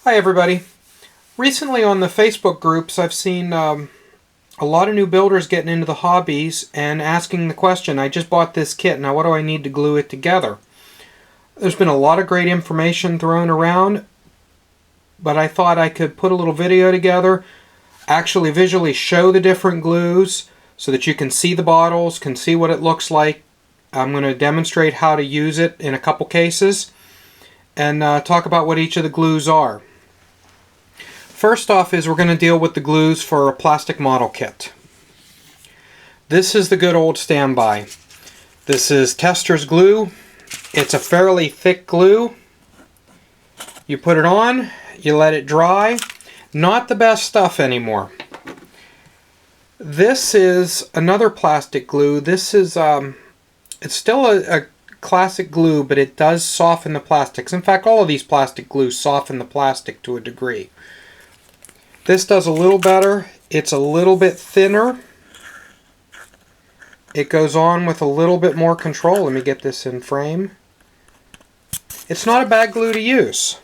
Hi everybody. Recently on the Facebook groups I've seen a lot of new builders getting into the hobbies and asking the question, I just bought this kit, now what do I need to glue it together? There's been a lot of great information thrown around, but I thought I could put a little video together, actually visually show the different glues so that you can see the bottles, can see what it looks like. I'm going to demonstrate how to use it in a couple cases and talk about what each of the glues are. First off is we're going to deal with the glues for a plastic model kit. This is the good old standby. This is Tester's glue. It's a fairly thick glue. You put it on, you let it dry. Not the best stuff anymore. This is another plastic glue. This is it's still a classic glue, but it does soften the plastics. In fact, all of these plastic glues soften the plastic to a degree. This does a little better. It's a little bit thinner. It goes on with a little bit more control. Let me get this in frame. It's not a bad glue to use.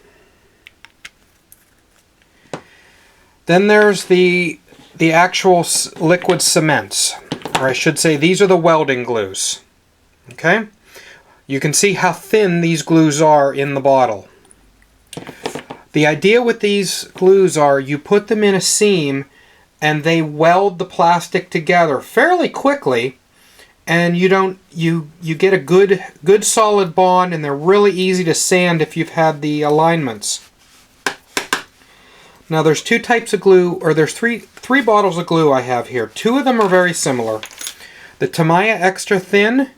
Then there's the actual liquid cements, or I should say these are the welding glues. Okay? You can see how thin these glues are in the bottle. The idea with these glues are you put them in a seam and they weld the plastic together fairly quickly, and you get a good solid bond, and they're really easy to sand if you've had the alignments. Now there's two types of glue, or there's three bottles of glue I have here. Two of them are very similar. The Tamiya Extra Thin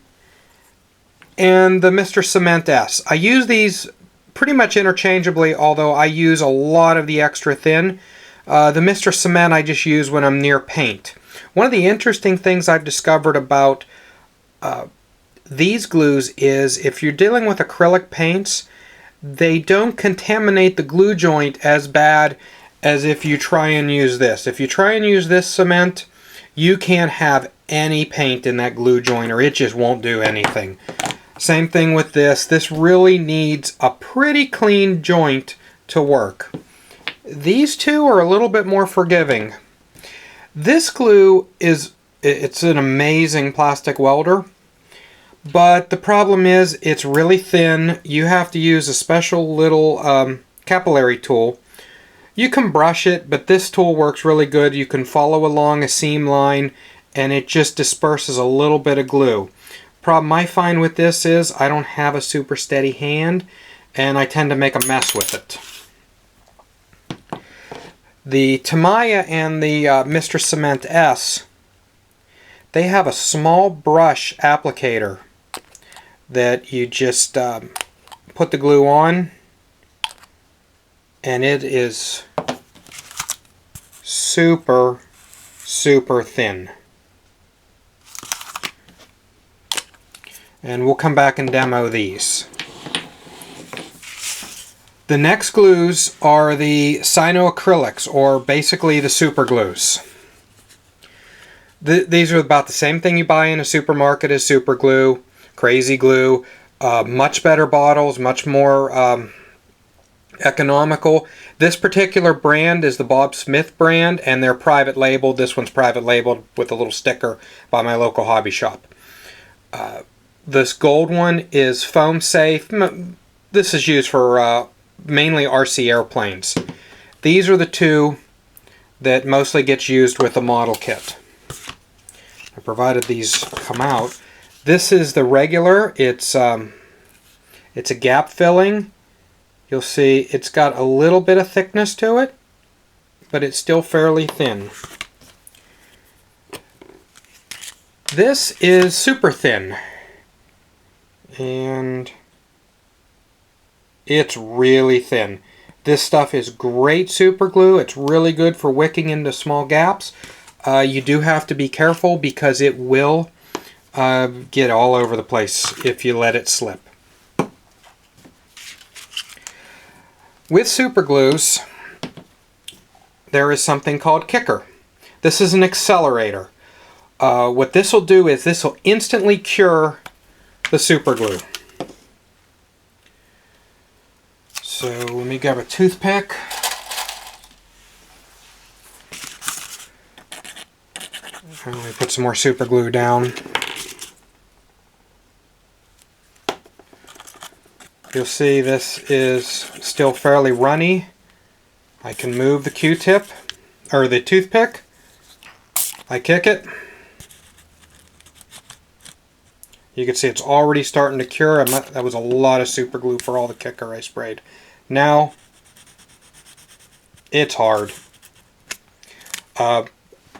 and the Mr. Cement S. I use these pretty much interchangeably, although I use a lot of the Extra Thin. The Mr. Cement I just use when I'm near paint. One of the interesting things I've discovered about these glues is if you're dealing with acrylic paints, they don't contaminate the glue joint as bad as if you try and use this. If you try and use this cement, you can't have any paint in that glue joint, or it just won't do anything. Same thing with this. This really needs a pretty clean joint to work. These two are a little bit more forgiving. This glue it's an amazing plastic welder, but the problem is it's really thin. You have to use a special little capillary tool. You can brush it, but this tool works really good. You can follow along a seam line and it just disperses a little bit of glue. Problem I find with this is I don't have a super steady hand and I tend to make a mess with it. The Tamiya and the Mr. Cement S, they have a small brush applicator that you just put the glue on, and it is super thin. And we'll come back and demo these. The next glues are the cyanoacrylics, or basically the super glues. These are about the same thing you buy in a supermarket as super glue, crazy glue, much better bottles, much more economical. This particular brand is the Bob Smith brand, and they're private labeled. This one's private labeled with a little sticker by my local hobby shop. This gold one is foam safe. This is used for mainly RC airplanes. These are the two that mostly gets used with the model kit. Provided these come out. This is the regular. It's a gap filling. You'll see it's got a little bit of thickness to it, but it's still fairly thin. This is super thin, and it's really thin. This stuff is great super glue. It's really good for wicking into small gaps. You do have to be careful because it will get all over the place if you let it slip. With super glues, there is something called kicker. This is an accelerator. What this will do is this will instantly cure the super glue. So let me grab a toothpick. Let me put some more super glue down. You'll see this is still fairly runny. I can move the Q-tip, or the toothpick. I kick it. You can see it's already starting to cure. That was a lot of super glue for all the kicker I sprayed. Now, it's hard.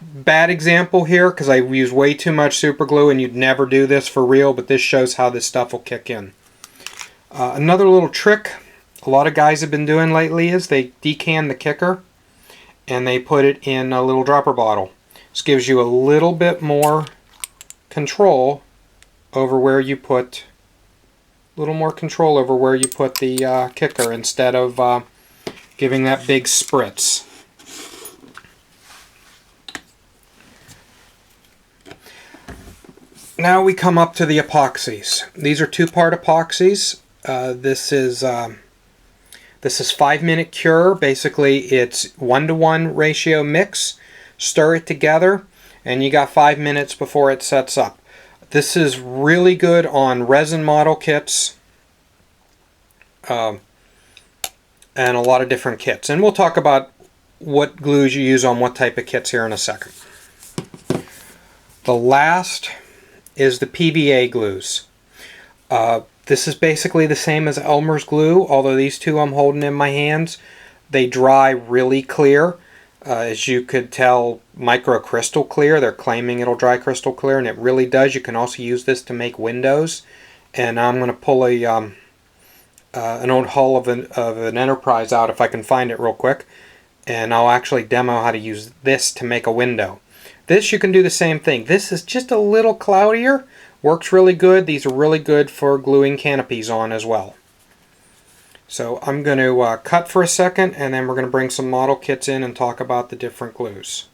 Bad example here, because I used way too much super glue, and you'd never do this for real, but this shows how this stuff will kick in. Another little trick a lot of guys have been doing lately is they decan the kicker and they put it in a little dropper bottle. This gives you a little bit more control over where you put the kicker instead of giving that big spritz. Now we come up to the epoxies. These are 2-part epoxies. This is 5-minute cure. Basically, it's 1-to-1 ratio mix. Stir it together, and you got 5 minutes before it sets up. This is really good on resin model kits and a lot of different kits. And we'll talk about what glues you use on what type of kits here in a second. The last is the PVA glues. This is basically the same as Elmer's glue, although these two I'm holding in my hands. They dry really clear. As you could tell, Micro Kristal Klear, they're claiming it'll dry crystal clear, and it really does. You can also use this to make windows. And I'm going to pull an old hull of an Enterprise out if I can find it real quick. And I'll actually demo how to use this to make a window. This, you can do the same thing. This is just a little cloudier. Works really good. These are really good for gluing canopies on as well. So I'm going to cut for a second, and then we're going to bring some model kits in and talk about the different glues.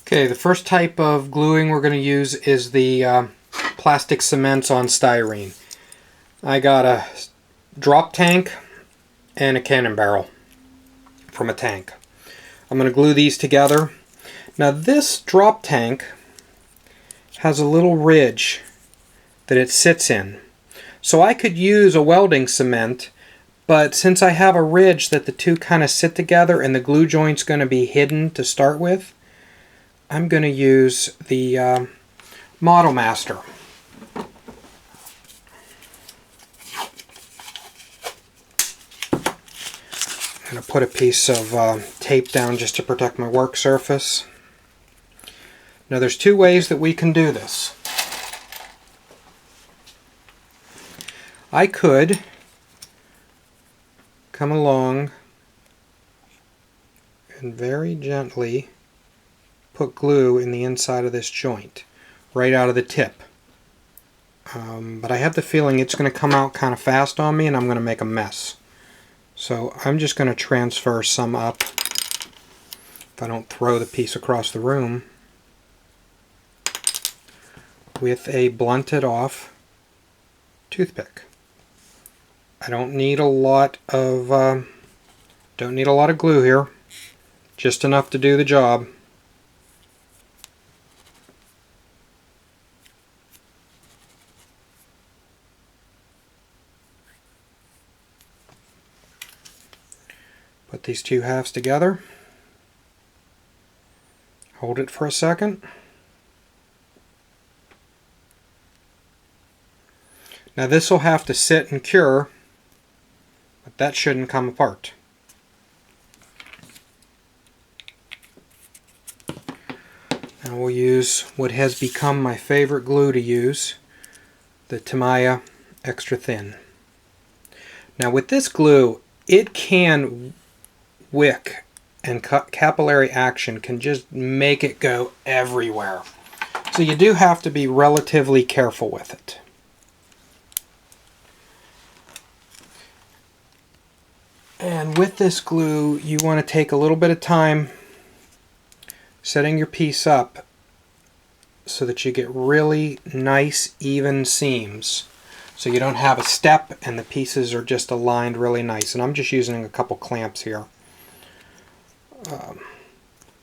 Okay, the first type of gluing we're going to use is the plastic cements on styrene. I got a drop tank and a cannon barrel from a tank. I'm going to glue these together. Now this drop tank has a little ridge that it sits in. So I could use a welding cement, but since I have a ridge that the two kind of sit together and the glue joint's going to be hidden to start with, I'm going to use the Model Master. I'm going to put a piece of tape down just to protect my work surface. Now there's 2 ways that we can do this. I could come along and very gently put glue in the inside of this joint, right out of the tip. But I have the feeling it's going to come out kind of fast on me and I'm going to make a mess. So I'm just going to transfer some up, if I don't throw the piece across the room, with a blunted off toothpick. I don't need a lot of glue here, just enough to do the job. Put these 2 halves together. Hold it for a second. Now this will have to sit and cure, but that shouldn't come apart. Now we'll use what has become my favorite glue to use, the Tamiya Extra Thin. Now with this glue, it can wick, and capillary action can just make it go everywhere. So you do have to be relatively careful with it. And with this glue, you want to take a little bit of time setting your piece up so that you get really nice, even seams. So you don't have a step and the pieces are just aligned really nice. And I'm just using a couple clamps here.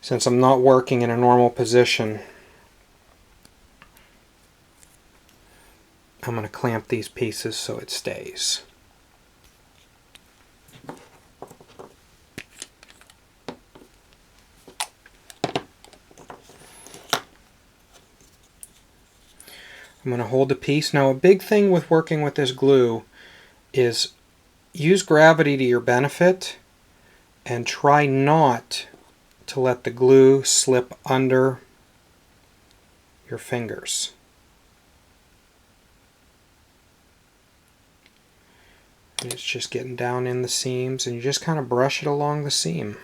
since I'm not working in a normal position, I'm going to clamp these pieces so it stays. I'm going to hold the piece. Now, a big thing with working with this glue is use gravity to your benefit and try not to let the glue slip under your fingers. And it's just getting down in the seams, and you just kind of brush it along the seam.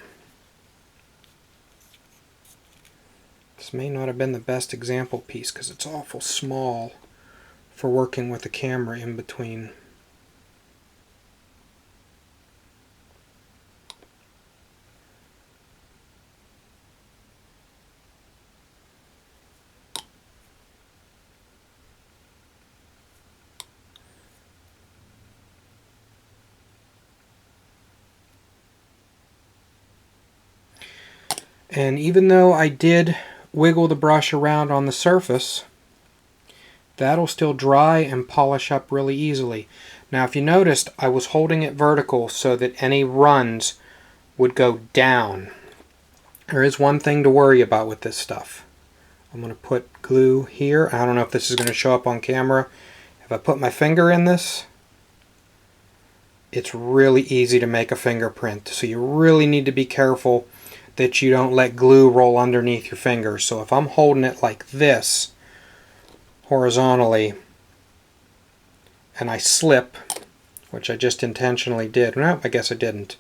This may not have been the best example piece because it's awful small for working with the camera in between. And even though I did wiggle the brush around on the surface, that'll still dry and polish up really easily. Now, if you noticed, I was holding it vertical so that any runs would go down. There is one thing to worry about with this stuff. I'm going to put glue here. I don't know if this is going to show up on camera. If I put my finger in this, it's really easy to make a fingerprint. So you really need to be careful that you don't let glue roll underneath your fingers. So if I'm holding it like this, horizontally, and I slip, which I just intentionally did. No, I guess I didn't.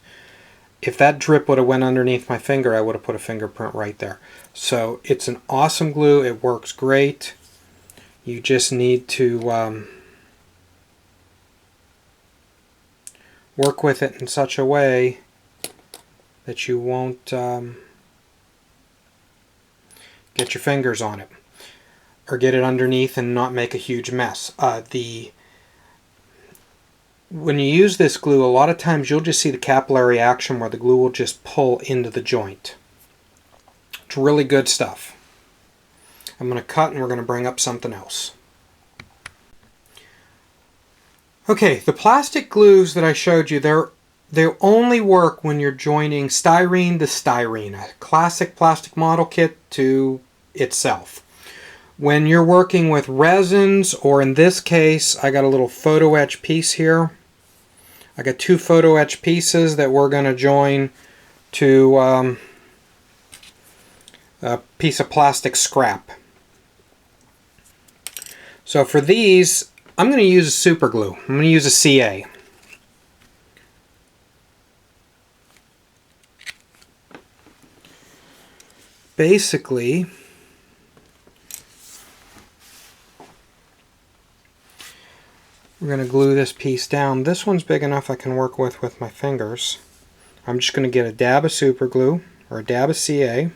If that drip would have went underneath my finger, I would have put a fingerprint right there. So it's an awesome glue. It works great. You just need to work with it in such a way that you won't get your fingers on it or get it underneath and not make a huge mess. When you use this glue, a lot of times you'll just see the capillary action where the glue will just pull into the joint. It's really good stuff. I'm going to cut and we're going to bring up something else. Okay, the plastic glues that I showed you, they only work when you're joining styrene to styrene, a classic plastic model kit to itself. When you're working with resins, or in this case, I got a little photo etch piece here. I got two photo etch pieces that we're going to join to a piece of plastic scrap. So for these, I'm going to use a super glue. I'm going to use a CA. Basically, we're going to glue this piece down. This one's big enough I can work with my fingers. I'm just going to get a dab of super glue or a dab of CA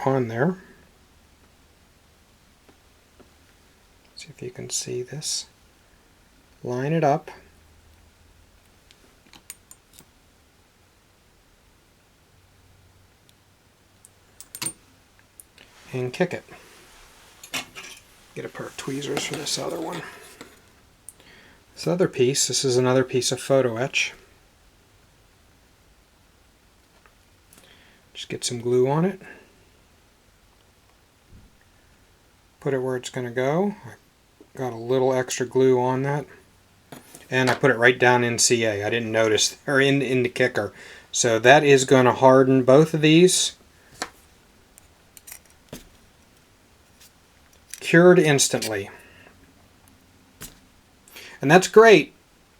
on there. See if you can see this. Line it up. And kick it. Get a pair of tweezers for this other one. This other piece, this is another piece of photo etch. Just get some glue on it. Put it where it's going to go. I got a little extra glue on that. And I put it right down in CA. I didn't notice, or in the kicker. So that is going to harden both of these. Cured instantly. And that's great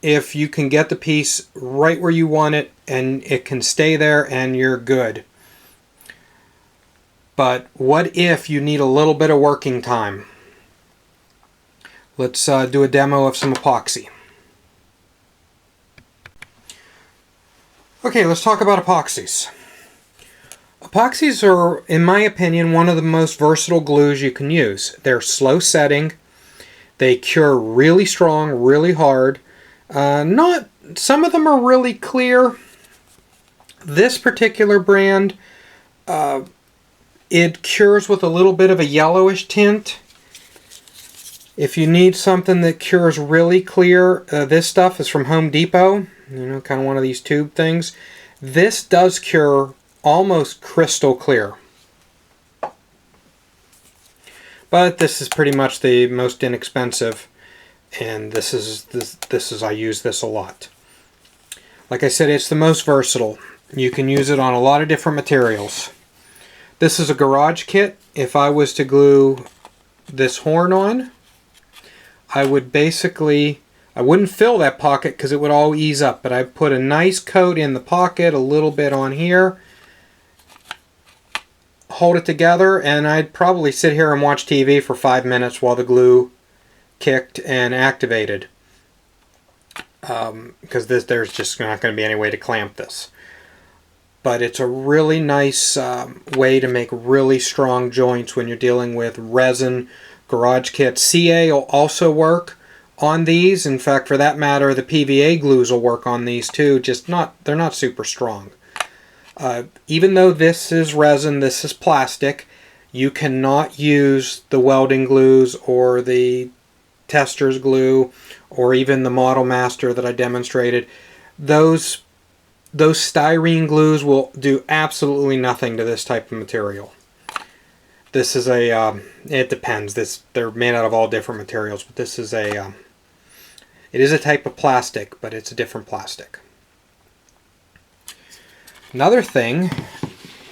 if you can get the piece right where you want it and it can stay there and you're good. But what if you need a little bit of working time? Let's do a demo of some epoxy. Okay, let's talk about epoxies. Epoxies are, in my opinion, one of the most versatile glues you can use. They're slow setting. They cure really strong, really hard. Some of them are really clear. This particular brand, It cures with a little bit of a yellowish tint. If you need something that cures really clear, this stuff is from Home Depot. You know, kind of one of these tube things. This does cure almost crystal clear. But this is pretty much the most inexpensive, and this is I use this a lot. Like I said, it's the most versatile. You can use it on a lot of different materials. This is a garage kit. If I was to glue this horn on, I would basically, I wouldn't fill that pocket because it would all ease up, but I'd put a nice coat in the pocket, a little bit on here, hold it together, and I'd probably sit here and watch TV for 5 minutes while the glue kicked and activated. Because there's just not going to be any way to clamp this. But it's a really nice way to make really strong joints when you're dealing with resin garage kits. CA will also work on these. In fact, for that matter, the PVA glues will work on these too. They're not super strong. Even though this is resin, this is plastic, you cannot use the welding glues or the tester's glue or even the Model Master that I demonstrated. Those styrene glues will do absolutely nothing to this type of material. This is a, it depends. They're made out of all different materials, but this is a, it is a type of plastic, but it's a different plastic. Another thing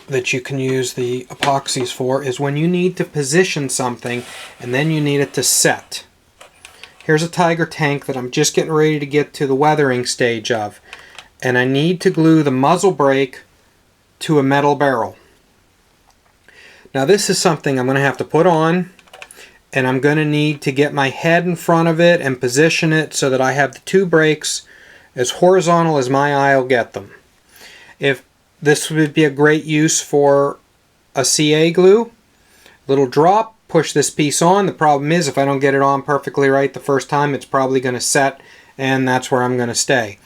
that you can use the epoxies for is when you need to position something and then you need it to set. Here's a Tiger tank that I'm just getting ready to get to the weathering stage of, and I need to glue the muzzle brake to a metal barrel. Now this is something I'm going to have to put on, and I'm going to need to get my head in front of it and position it so that I have the two brakes as horizontal as my eye will get them. If this would be a great use for a CA glue, little drop, push this piece on. The problem is if I don't get it on perfectly right the first time, it's probably going to set, and that's where I'm going to stay.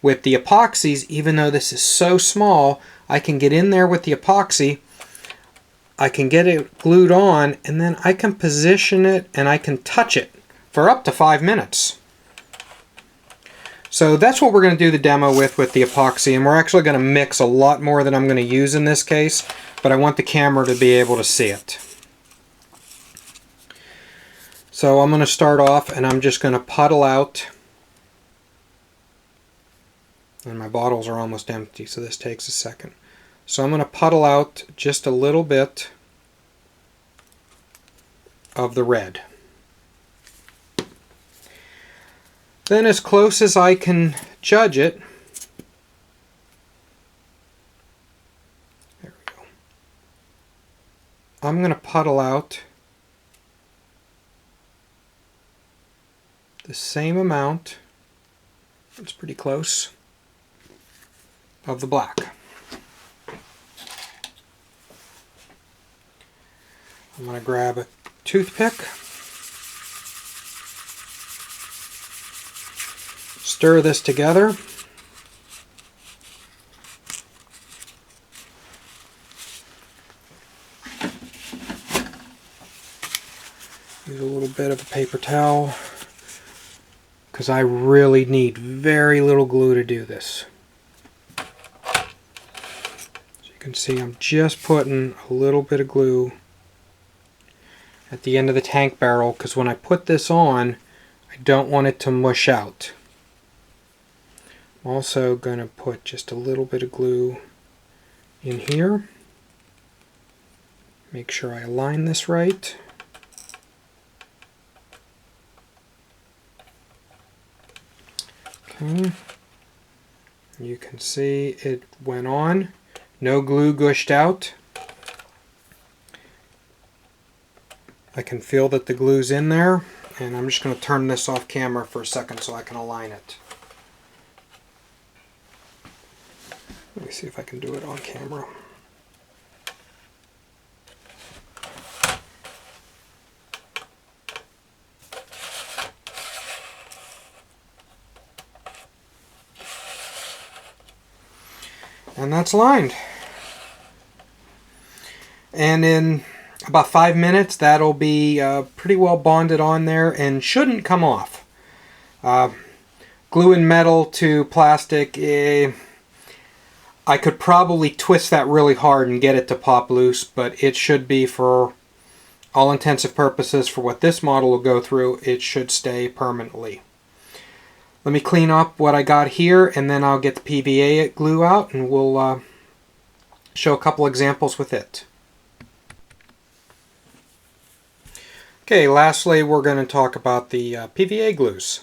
With the epoxies, even though this is so small, I can get in there with the epoxy, I can get it glued on, and then I can position it and I can touch it for up to 5 minutes. So that's what we're going to do the demo with the epoxy, and we're actually going to mix a lot more than I'm going to use in this case, but I want the camera to be able to see it. So I'm going to start off and I'm just going to puddle out, and my bottles are almost empty, so this takes a second. So I'm going to puddle out just a little bit of the red. Then, as close as I can judge it, there we go, I'm going to puddle out the same amount, it's pretty close, of the black. I'm going to grab a toothpick, stir this together, use a little bit of a paper towel because I really need very little glue to do this. As you can see, I'm just putting a little bit of glue at the end of the tank barrel because when I put this on, I don't want it to mush out. I'm also going to put just a little bit of glue in here. Make sure I align this right. Okay. You can see it went on. No glue gushed out. I can feel that the glue's in there, and I'm just going to turn this off camera for a second so I can align it. Let me see if I can do it on camera. And that's lined. And in about 5 minutes, that'll be pretty well bonded on there and shouldn't come off. Gluing metal to plastic, I could probably twist that really hard and get it to pop loose, but it should be, for all intensive purposes, for what this model will go through, it should stay permanently. Let me clean up what I got here, and then I'll get the PVA glue out, and we'll show a couple examples with it. Okay, lastly we're going to talk about the PVA glues.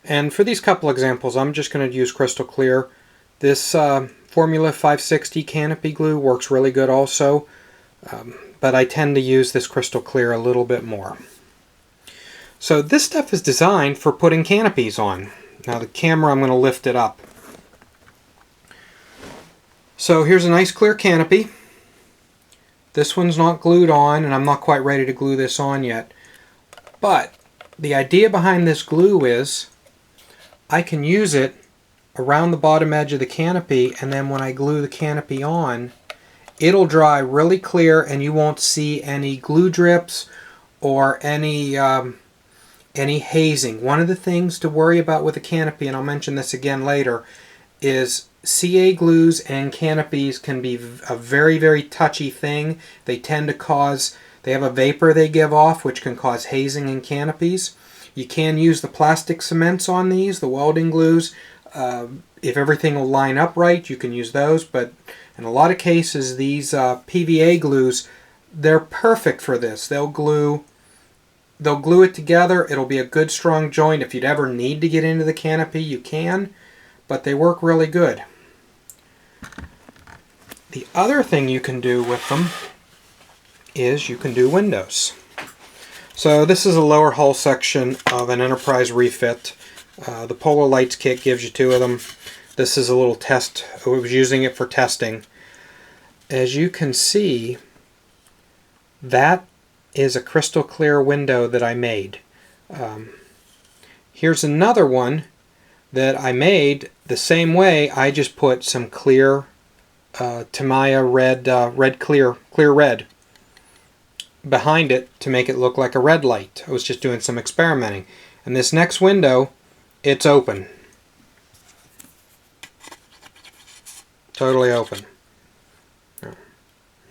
And for these couple examples, I'm just going to use Kristal Klear. This Formula 560 canopy glue works really good also, but I tend to use this Kristal Klear a little bit more. So this stuff is designed for putting canopies on. Now the camera, I'm going to lift it up. So here's a nice clear canopy. This one's not glued on, and I'm not quite ready to glue this on yet. But the idea behind this glue is I can use it around the bottom edge of the canopy, and then when I glue the canopy on, it'll dry really clear and you won't see any glue drips or any hazing. One of the things to worry about with a canopy, and I'll mention this again later, is CA glues and canopies can be a very, very touchy thing. They tend to cause, they have a vapor they give off which can cause hazing in canopies. You can use the plastic cements on these, the welding glues. If everything will line up right, you can use those, but in a lot of cases these PVA glues, they're perfect for this. They'll glue it together. It'll be a good strong joint. If you'd ever need to get into the canopy, you can, but they work really good. The other thing you can do with them is you can do windows. So this is a lower hull section of an Enterprise refit. The Polar Lights kit gives you 2 of them. This is a little test. I was using it for testing. As you can see, that is a Kristal Klear window that I made. Here's another one that I made the same way. I just put some clear Tamiya red clear red behind it to make it look like a red light. I was just doing some experimenting. And this next window, it's open. Totally open.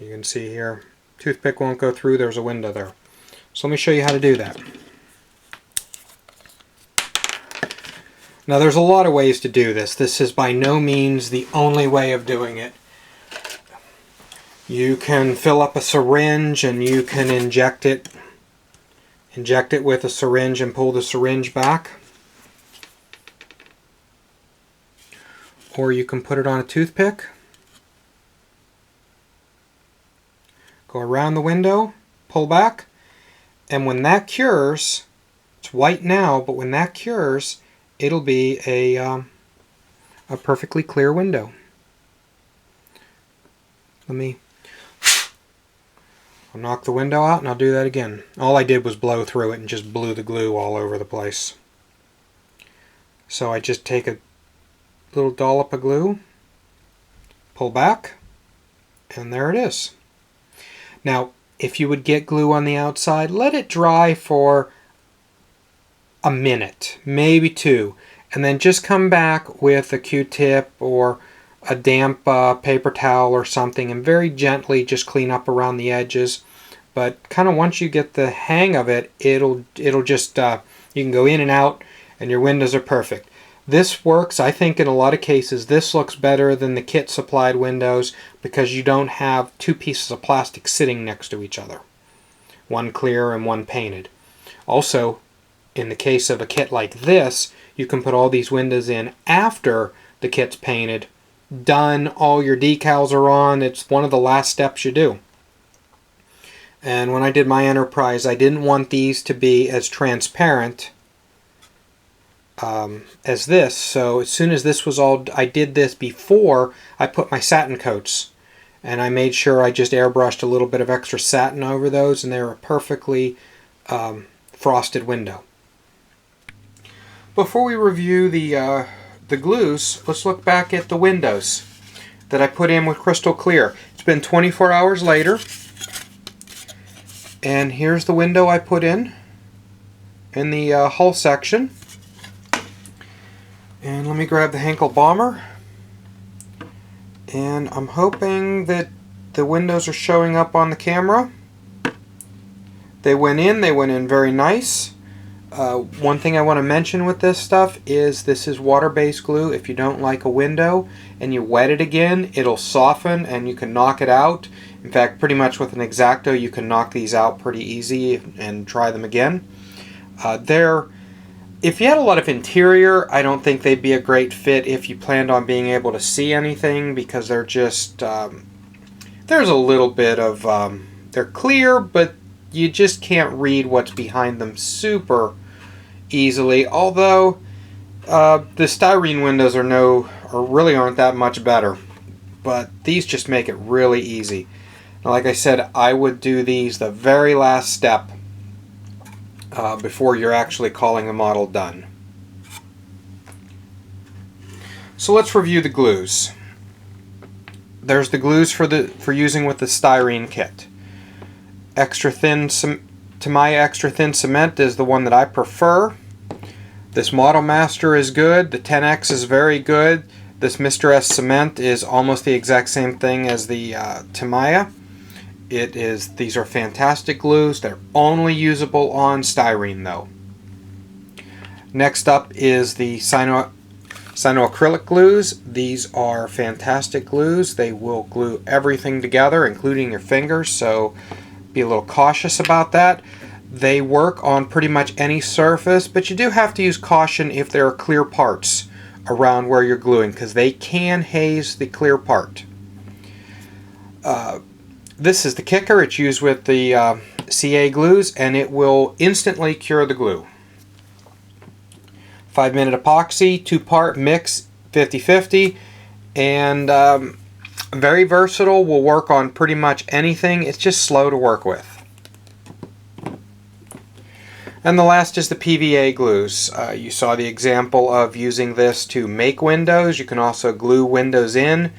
You can see here, toothpick won't go through, there's a window there. So let me show you how to do that. Now there's a lot of ways to do this. This is by no means the only way of doing it. You can fill up a syringe and you can inject it with a syringe and pull the syringe back. Or you can put it on a toothpick. Go around the window, pull back, and when that cures, it's white now, but when that cures, it'll be a perfectly clear window. I'll knock the window out and I'll do that again. All I did was blow through it and just blew the glue all over the place. So I just take a little dollop of glue, pull back, and there it is. Now, if you would get glue on the outside, let it dry for a minute, maybe 2, and then just come back with a Q-tip or a damp paper towel or something and very gently just clean up around the edges. But kind of once you get the hang of it, it'll just, you can go in and out and your windows are perfect. This works, I think, in a lot of cases. This looks better than the kit supplied windows because you don't have 2 pieces of plastic sitting next to each other. One clear and one painted. Also, in the case of a kit like this, you can put all these windows in after the kit's painted. Done, all your decals are on. It's one of the last steps you do. And when I did my Enterprise, I didn't want these to be as transparent as this. So as soon as this was all, I did this before I put my satin coats. And I made sure I just airbrushed a little bit of extra satin over those, and they're a perfectly frosted window. Before we review the glues, let's look back at the windows that I put in with Kristal Klear. It's been 24 hours later, And here's the window I put in the hull section. And let me grab the Henkel bomber. And I'm hoping that the windows are showing up on the camera. They went in very nice. One thing I want to mention with this stuff is this is water-based glue. If you don't like a window and you wet it again, it'll soften and you can knock it out. In fact, pretty much with an X-Acto you can knock these out pretty easy and try them again. If you had a lot of interior, I don't think they'd be a great fit if you planned on being able to see anything, because they're just, there's a little bit of, they're clear, but you just can't read what's behind them super easily. Although the styrene windows really aren't that much better, but these just make it really easy. Now, like I said, I would do these the very last step before you're actually calling the model done. So let's review the glues. There's the glues for using with the styrene kit. Tamiya extra thin cement is the one that I prefer. This Model Master is good. The 10X is very good. This Mr. S cement is almost the exact same thing as the Tamiya. These are fantastic glues. They're only usable on styrene though. Next up is the cyanoacrylic glues. These are fantastic glues. They will glue everything together, including your fingers, so be a little cautious about that. They work on pretty much any surface, but you do have to use caution if there are clear parts around where you're gluing, because they can haze the clear part. This is the kicker. It's used with the CA glues, and it will instantly cure the glue. 5-minute epoxy, 2-part mix, 50-50, and very versatile, will work on pretty much anything. It's just slow to work with. And the last is the PVA glues. You saw the example of using this to make windows. You can also glue windows in.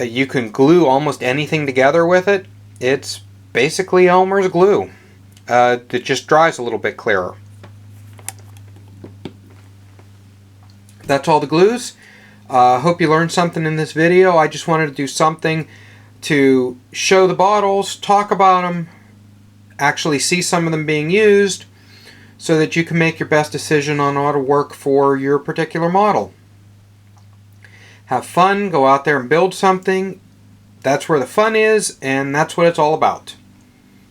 You can glue almost anything together with it. It's basically Elmer's glue. It just dries a little bit clearer. That's all the glues. Hope you learned something in this video. I just wanted to do something to show the bottles, talk about them, actually see some of them being used, so that you can make your best decision on how to work for your particular model. Have fun, go out there and build something. That's where the fun is, and that's what it's all about.